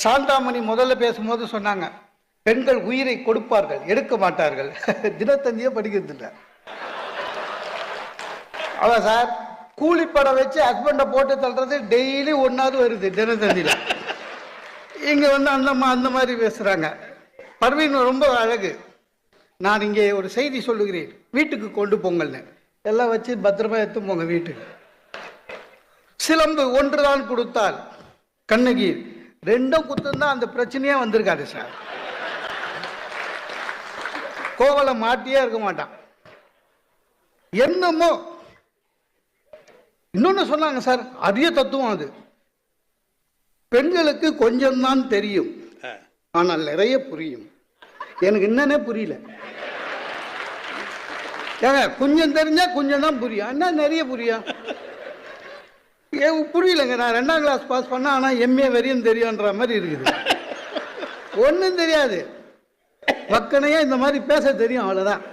சாந்தாமணி முதல்ல பேசும்போது சொன்னாங்க, பெண்கள் உயிரை கொடுப்பார்கள், எடுக்க மாட்டார்கள். தினத்தந்தியே படிக்கிறது இல்லை. அதான் சார், கூலிப்படம் வச்சு ஹஸ்பண்டை போட்டு தள்ளுறது டெய்லி ஒன்னாவது வருது தினத்தந்தியில. இங்க வந்து அந்த மாதிரி பேசுறாங்க. பர்வீன் ரொம்ப அழகு. நான் இங்கே ஒரு செய்தி சொல்லுகிறேன், வீட்டுக்கு கொண்டு போங்கள்னு. எல்லாம் வச்சு பத்திரமா எடுத்து போங்க வீட்டுக்கு. சிலம்பு ஒன்றுதான் கொடுத்தால் கண்ணகி, ரெண்டும் குத்துந்தான் அந்த பிரச்சனையே வந்திருக்காது சார். கோவலை மாட்டியே இருக்க மாட்டான். என்னமோ இன்னொன்னு சொன்னாங்க சார், அதிக தத்துவம் அது. பெண்களுக்கு கொஞ்சம் தான் தெரியும், ஆனால் நிறைய புரியும். எனக்கு என்னன்னே புரியல. ஏங்க, கொஞ்சம் தெரிஞ்சா கொஞ்சம் தான் புரியும், என்ன நிறைய புரியும்? புரியலங்க. நான் 2ஆம் கிளாஸ் பாஸ் பண்ண, ஆனா எம்ஏ வரையும் தெரியும்ன்ற மாதிரி இருக்குது. ஒன்றும் தெரியாது, பக்கனையா இந்த மாதிரி பேச தெரியும், அவ்வளவுதான்.